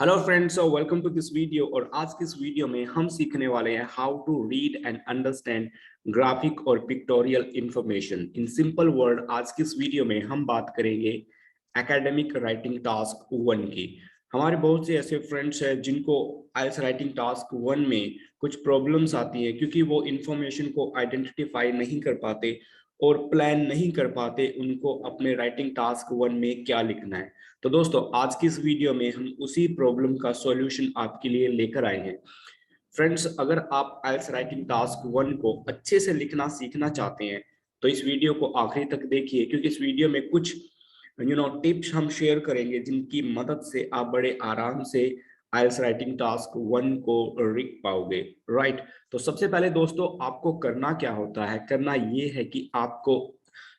Hello friends और welcome to this video. और आज की इस वीडियो में हम सीखने वाले हैं how to read and understand graphic और pictorial information in simple word. आज की इस वीडियो में हम बात करेंगे एकेडमिक राइटिंग टास्क 1 की। हमारे बहुत से ऐसे फ्रेंड्स हैं जिनको आईएलटीएस राइटिंग टास्क 1 में कुछ प्रॉब्लम्स आती हैं क्योंकि वो इंफॉर्मेशन को आइडेंटिफाई नहीं कर पाते और प्लान नहीं कर पाते उनको अपने राइटिंग टास्क 1 में क्या लिखना है। तो दोस्तों आज की इस वीडियो में हम उसी प्रॉब्लम का सॉल्यूशन आपके लिए लेकर आए हैं। फ्रेंड्स, अगर आप आईएलटीएस राइटिंग टास्क 1 को अच्छे से लिखना सीखना चाहते हैं तो इस वीडियो को आखिरी तक देखिए, क्योंकि इस वीडियो में कुछ टिप्स हम शेयर करेंगे जिनकी मदद से आप बड़े आराम से आईएलटीएस राइटिंग टास्क 1 को लिख पाओगे। राइट। तो सबसे पहले दोस्तों आपको करना क्या होता है, करना ये है कि आपको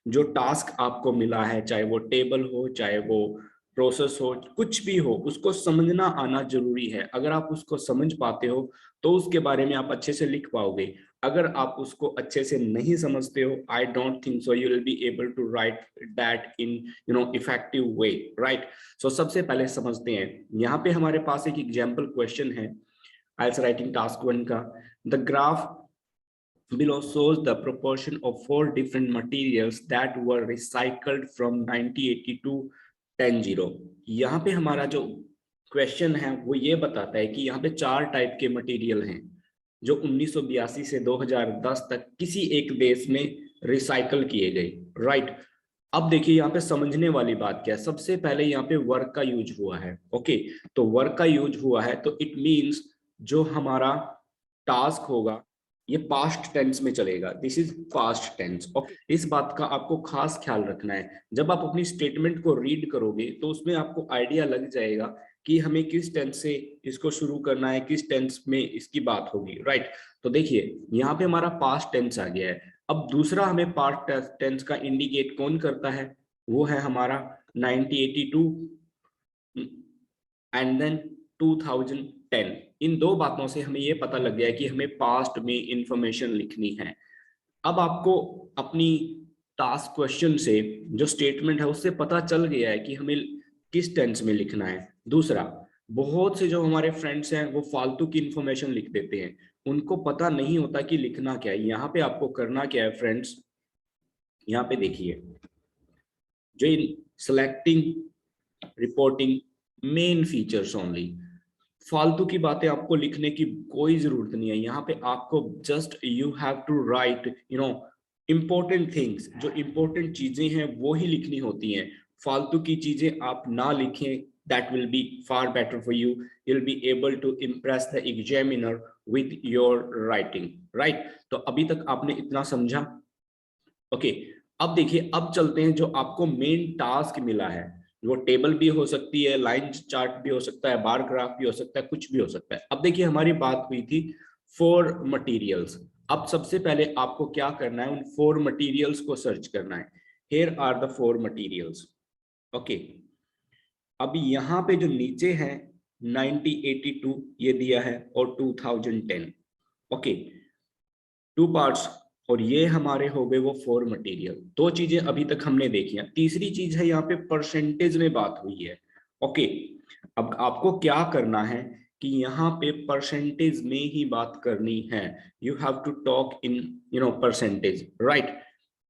जो टास्क आपको मिला है, चाहे वो टेबल हो, चाहे वो प्रोसेस हो, कुछ भी हो, उसको समझना आना जरूरी है। अगर आप उसको समझ पाते हो तो उसके बारे में आप अच्छे से लिख पाओगे। अगर आप उसको अच्छे से नहीं समझते हो, I don't think so you will be able to write that in effective way. Right. So सबसे पहले समझते हैं। यहाँ पे हमारे पास एक एग्जाम्पल क्वेश्चन है आईएलटीएस राइटिंग टास्क 1 का। The graph below shows the proportion of 4 different materials that were recycled from 1980 to 10 यहाँ पे हमारा जो क्वेश्चन है वो ये बताता है कि यहाँ पे 4 टाइप के मटेरियल हैं जो 1982 से 2010 तक किसी एक देश में रिसाइकल किए गए। राइट। अब देखिए यहाँ पे समझने वाली बात क्या है। सबसे पहले यहाँ पे वर्क का यूज हुआ है। ओके, तो वर्क का यूज हुआ है तो इट मींस जो हमारा टास्क होगा ये पास्ट टेंस में चलेगा। This is past tense. Okay, इस बात का आपको खास ख्याल रखना है। जब आप अपनी स्टेटमेंट को रीड करोगे तो उसमें आपको आइडिया लग जाएगा कि हमें किस टेंस से इसको शुरू करना है, किस टेंस में इसकी बात होगी। राइट। तो देखिए यहाँ पे हमारा पास्ट टेंस आ गया है। अब दूसरा हमें पास्ट टेंस का इंडिकेट कौन करता है, वो है हमारा 1982 एंड देन 2010। इन दो बातों से हमें ये पता लग गया है कि हमें पास्ट में इंफॉर्मेशन लिखनी है। अब आपको अपनी टास्क क्वेश्चन से जो स्टेटमेंट है उससे पता चल गया है कि हमें किस टेंस में लिखना है। दूसरा, बहुत से जो हमारे फ्रेंड्स हैं वो फालतू की इंफॉर्मेशन लिख देते हैं, उनको पता नहीं होता कि लिखना क्या है। यहाँ पे आपको करना क्या है फ्रेंड्स, यहाँ पे देखिए जो इन selecting reporting main features only, फालतू की बातें आपको लिखने की कोई जरूरत नहीं है। यहाँ पे आपको just you have to write important things, जो इंपॉर्टेंट चीजें हैं वो ही लिखनी होती हैं। फालतू की चीजें आप ना लिखें, that will be far better for you. You will be able to impress the examiner with your writing. Right. तो अभी तक आपने इतना समझा। ओके, अब देखिए, अब चलते हैं जो आपको मेन टास्क मिला है। वो टेबल भी हो सकती है, लाइन चार्ट भी हो सकता है, बार ग्राफ भी हो सकता है, कुछ भी हो सकता है। अब देखिए हमारी बात हुई थी 4 मटेरियल्स। अब सबसे पहले आपको क्या करना है, उन 4 मटेरियल्स को सर्च करना है। Here are the 4 materials. Okay, अब यहाँ पे जो नीचे है 1982 ये दिया है और 2010। Okay, 2 parts. और ये हमारे हो गए वो 4 मटेरियल। दो चीजें अभी तक हमने देखी हैं। तीसरी चीज है यहाँ पे परसेंटेज में बात हुई है। ओके, अब आपको क्या करना है कि यहाँ पे परसेंटेज में ही बात करनी है। You have to talk in percentage. Right.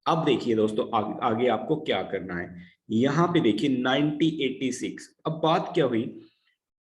अब देखिए दोस्तों आगे आपको क्या करना है। यहाँ पे देखिए 1986। अब बात क्या हुई,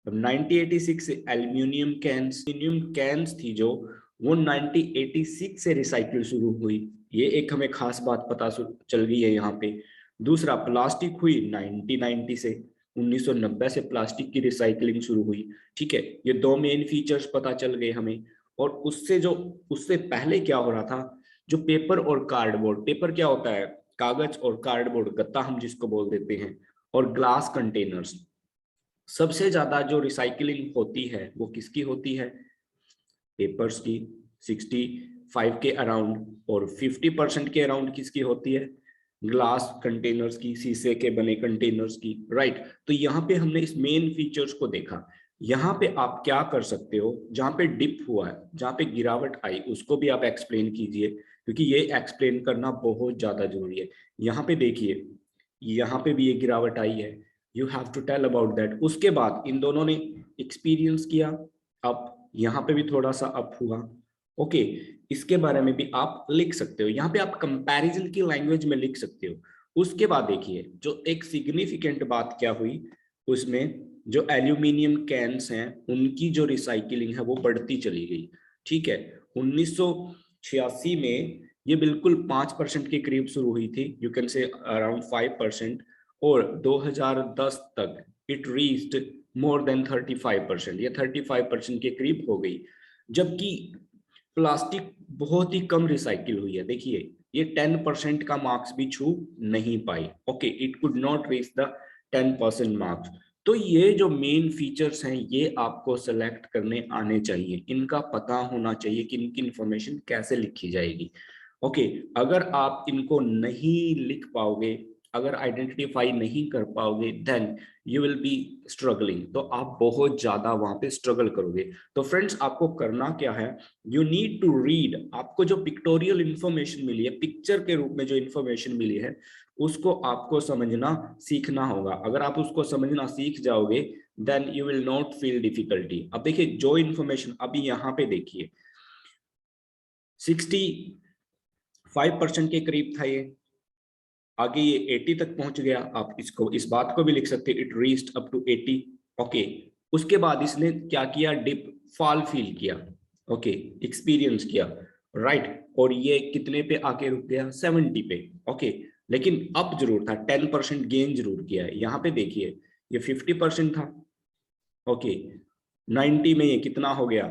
1986 से एल्यूमिनियम कैंस थी जो वो 1986 से रिसाइकिल शुरू हुई। ये एक हमें खास बात पता चल गई है यहाँ पे। दूसरा, प्लास्टिक हुई 1990 से, 1990 से प्लास्टिक की रिसाइकलिंग शुरू हुई। ठीक है, ये दो मेन फीचर्स पता चल गए हमें। और उससे पहले क्या हो रहा था, जो पेपर और कार्डबोर्ड, पेपर क्या होता है, कागज, और कार्डबोर्ड गत्ता हम जिसको बोल देते हैं, और ग्लास कंटेनर्स। सबसे ज्यादा जो रिसाइकलिंग होती है वो किसकी होती है, पेपर्स की 65 के अराउंड, और 50% के अराउंड किसकी होती है, ग्लास कंटेनर्स की, शीशे के बने कंटेनर्स की। राइट। तो यहाँ पे हमने इस मेन फीचर्स को देखा। यहाँ पे आप क्या कर सकते हो, जहाँ पे डिप हुआ है, जहाँ पे गिरावट आई, उसको भी आप एक्सप्लेन कीजिए, क्योंकि ये एक्सप्लेन करना बहुत ज्यादा जरूरी है। यहाँ पे देखिए, यहाँ पे भी ये गिरावट आई है, you have to tell about that. उसके बाद इन दोनों ने एक्सपीरियंस किया, अब यहाँ पे भी थोड़ा सा अप हुआ। ओके, इसके बारे में भी आप लिख सकते हो, यहाँ पे आप कंपैरिजन की लैंग्वेज में लिख सकते हो। उसके बाद देखिए जो एक सिग्निफिकेंट बात क्या हुई, उसमें जो एल्यूमिनियम कैंस हैं उनकी जो रिसाइकिलिंग है वो बढ़ती चली गई। ठीक है, 1986 में ये बिल्कुल 5% के करीब शुरू हुई थी, यू कैन से अराउंड 5%, और 2010 तक इट रीच्ड मोर देन 35%, ये 35% के करीब हो गई। जबकि प्लास्टिक बहुत ही कम रिसाइकिल हुई है। देखिए ये 10% का मार्क्स भी छू नहीं पाई। Okay, it could not reach the 10% marks. तो ये जो मेन फीचर्स हैं ये आपको सेलेक्ट करने आने चाहिए, इनका पता होना चाहिए कि इनकी इंफॉर्मेशन कैसे लिखी जाएगी। ओके, अगर आप इनको नहीं लिख पाओगे, अगर आइडेंटिफाई नहीं कर पाओगे, then you will be struggling, तो आप बहुत ज्यादा वहां पे स्ट्रगल करोगे। तो फ्रेंड्स आपको करना क्या है, यू नीड टू रीड। आपको जो पिक्टोरियल इंफॉर्मेशन मिली है, पिक्चर के रूप में जो इंफॉर्मेशन मिली है, उसको आपको समझना सीखना होगा। अगर आप उसको समझना सीख जाओगे then you will not feel difficulty. अब देखिए जो इंफॉर्मेशन अभी यहाँ पे देखिए 65% के करीब था, ये आगे ये 80 तक पहुंच गया। आप इसको इस बात को भी लिख सकते हैं, it reached up to 80। Okay, उसके बाद इसने क्या किया, डिप फॉल फील किया। ओके, एक्सपीरियंस किया, राइट, और ये कितने पे आके रुक गया, 70 पे। ओके, लेकिन अप जरूर था, 10% गेन जरूर किया है। यहाँ पे देखिए ये 50% था। ओके, 90 में ये कितना हो गया,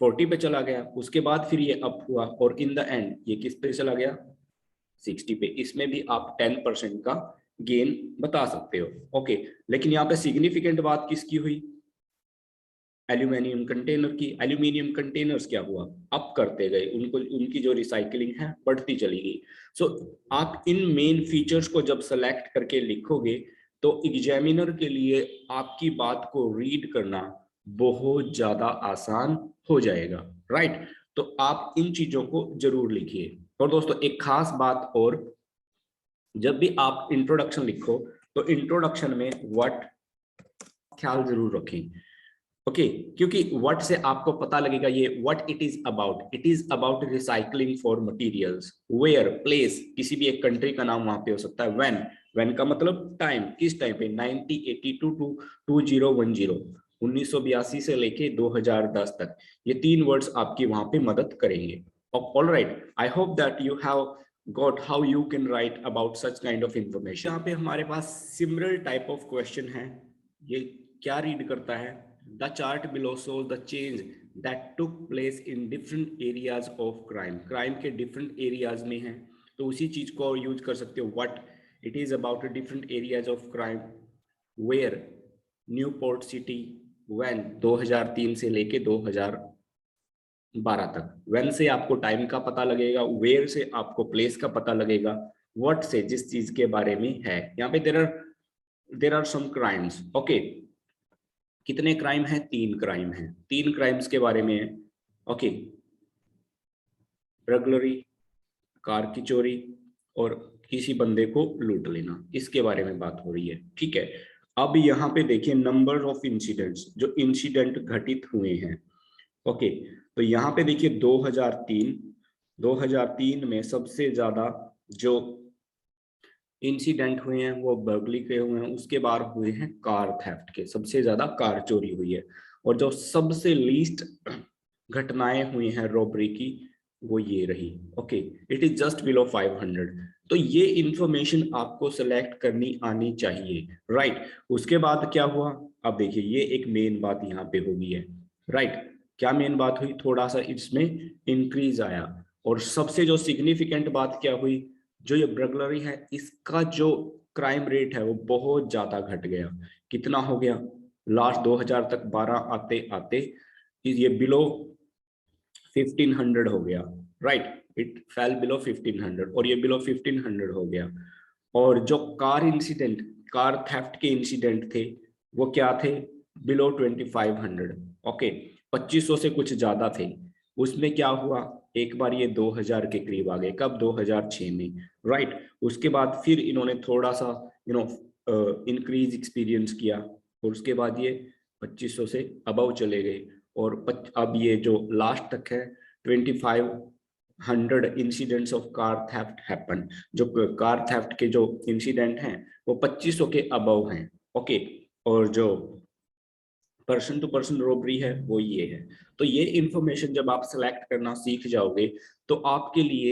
40 पे चला गया। उसके बाद फिर ये अप हुआ और इन द एंड ये किस पे चला गया, 60 पे। इसमें भी आप 10% का गेन बता सकते हो। ओके, लेकिन यहाँ पे सिग्निफिकेंट बात किसकी हुई, एल्यूमिनियम कंटेनर की। एल्यूमिनियम कंटेनर्स क्या हुआ, अप करते गए, उनको उनकी जो रिसाइकलिंग है बढ़ती चली गई। सो आप इन मेन फीचर्स को जब सेलेक्ट करके लिखोगे तो एग्जामिनर के लिए आपकी बात को रीड करना बहुत ज्यादा आसान हो जाएगा, राइट। तो आप इन चीजों को जरूर लिखिए। और दोस्तों एक खास बात और, जब भी आप इंट्रोडक्शन लिखो तो इंट्रोडक्शन में व्हाट ख्याल जरूर रखें। ओके, क्योंकि व्हाट से आपको पता लगेगा ये what it is about recycling for materials. Where, place, किसी भी एक कंट्री का नाम वहां पे हो सकता है। व्हेन का मतलब टाइम, किस टाइम पे, 1982 टू 2010, 1982 से लेके 2010 तक। ये 3 वर्ड्स आपकी वहां पे मदद करेंगे। All right, I hope that you have got how you can write about such kind of information. यहाँ पे हमारे पास सिमिलर टाइप ऑफ क्वेश्चन है। ये क्या रीड करता है, the chart below shows the change that took place in different areas of crime के different areas में है, तो उसी चीज को यूज कर सकते हो। what it is about different areas of crime, where Newport city, when 2003 से लेके 2012 तक। when से आपको टाइम का पता लगेगा, where से आपको प्लेस का पता लगेगा, what से जिस चीज के बारे में है। यहाँ पे there are some crimes। Okay, कितने क्राइम है, 3 क्राइम है। 3 क्राइम्स के बारे में है। ओके, रेगुलरी, कार की चोरी और किसी बंदे को लूट लेना, इसके बारे में बात हो रही है। ठीक है, अब यहाँ पे देखिए नंबर ऑफ इंसिडेंट्स, जो इंसिडेंट घटित हुए हैं। ओके, तो यहाँ पे देखिए 2003 में सबसे ज्यादा जो इंसिडेंट हुए हैं वो बर्गली के हुए हैं। उसके बाद हुए हैं कार थेफ्ट के, सबसे ज्यादा कार चोरी हुई है। और जो सबसे लीस्ट घटनाएं हुई हैं रॉबरी की, वो ये रही। Okay, it is just below 500। तो ये इंफॉर्मेशन आपको सेलेक्ट करनी आनी चाहिए, राइट। उसके बाद क्या हुआ, अब देखिए ये एक मेन बात यहाँ पे होगी है, राइट। क्या मेन बात हुई, थोड़ा सा इसमें इंक्रीज आया। और सबसे जो सिग्निफिकेंट बात क्या हुई, जो ये बर्गलरी है इसका जो क्राइम रेट है वो बहुत ज्यादा घट गया। कितना हो गया, लास्ट 2000 तक 12 आते आते ये बिलो 1500 हो गया, राइट। इट फेल बिलो 1500 और ये बिलो 1500 हो गया। और जो कार इंसिडेंट, कार थेफ्ट के इंसिडेंट थे वो क्या थे, बिलो 2500। ओके, 2500 से कुछ ज्यादा थे। उसमें क्या हुआ, एक बार ये 2000 के करीब आ गए, कब, 2006 में, राइट। उसके बाद फिर इन्होंने थोड़ा सा इंक्रीज एक्सपीरियंस किया और उसके बाद ये 2500 से अबव चले गए और अब ये जो लास्ट तक है 2500 incidents of car theft happen. जो कार थेफ्ट के जो इंसिडेंट हैं वो 2500 के अबव हैं। ओके, और जो पर्सन टू पर्सन रॉबरी है वो ये है। तो ये इंफॉर्मेशन जब आप सेलेक्ट करना सीख जाओगे तो आपके लिए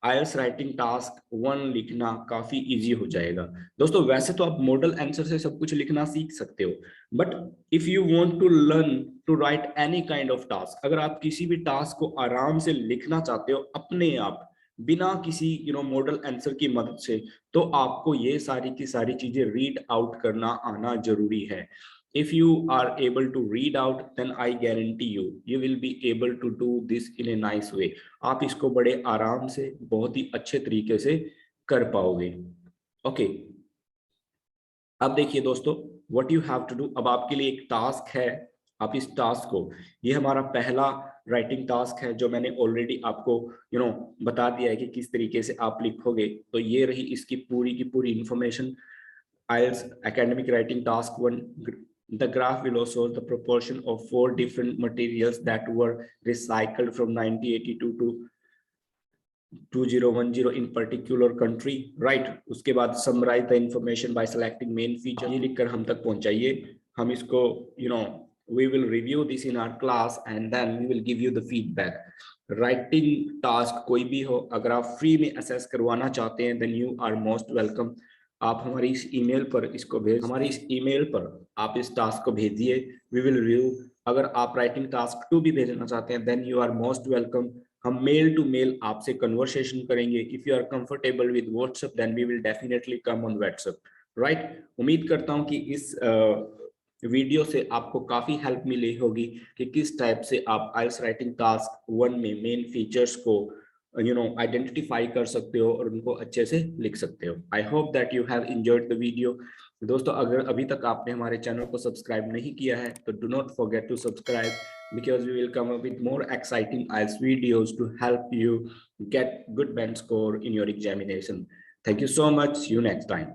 आईएलटीएस राइटिंग टास्क 1 लिखना काफी इजी हो जाएगा। दोस्तों वैसे तो आप मॉडल आंसर से सब कुछ लिखना सीख सकते हो, but if you want to learn to write any kind of task, अगर आप किसी भी टास्क को आराम से लिखना चाहते हो अपने आप बिना किसी मॉडल आंसर की मदद से, तो आपको ये सारी की सारी चीजें रीड आउट करना आना जरूरी है। If you are able to read out, then I guarantee you will be able to do this in a nice way. आप इसको बड़े आराम से बहुत ही अच्छे तरीके से कर पाओगे। ओके, अब देखिए दोस्तों, what you have to do, अब आपके लिए एक टास्क है। आप इस टास्क को, ये हमारा पहला राइटिंग टास्क है जो मैंने ऑलरेडी आपको बता दिया है कि किस तरीके से आप लिखोगे। तो ये रही इसकी पूरी की पूरी information. IELTS academic writing task 1. The graph below shows the proportion of 4 different materials that were recycled from 1982 to 2010 in particular country. Right. उसके बाद summarize the information by selecting main feature. ये लिखकर हम तक पहुंचाइए। हम इसको we will review this in our class and then we will give you the feedback. Writing task कोई भी हो, अगर आप फ्री में असेस करवाना चाहते हैं then you are most welcome. आप हमारी इस ईमेल पर इसको हमारी इस ईमेल पर आप इस टास्क को भेजिए, वी विल रिव्यू। अगर आप राइटिंग टास्क 2 भी भेजना चाहते हैं then you are most welcome. हम मेल टू मेल आपसे कन्वर्सेशन करेंगे। If you are comfortable with WhatsApp then we will definitely come on WhatsApp. Right, उम्मीद करता हूं कि इस वीडियो से आपको काफी हेल्प मिली होगी कि किस टाइप से आप आईएलटीएस राइटिंग टास्क 1 में मेन फीचर्स को आइडेंटिफाई कर सकते हो और उनको अच्छे से लिख सकते हो। I hope that you have enjoyed the video. दोस्तों अगर अभी तक आपने हमारे चैनल को सब्सक्राइब नहीं किया है तो do not forget to subscribe because we will come up with more exciting IELTS videos to help you get good band score in your examination. Thank you so much. See you next time.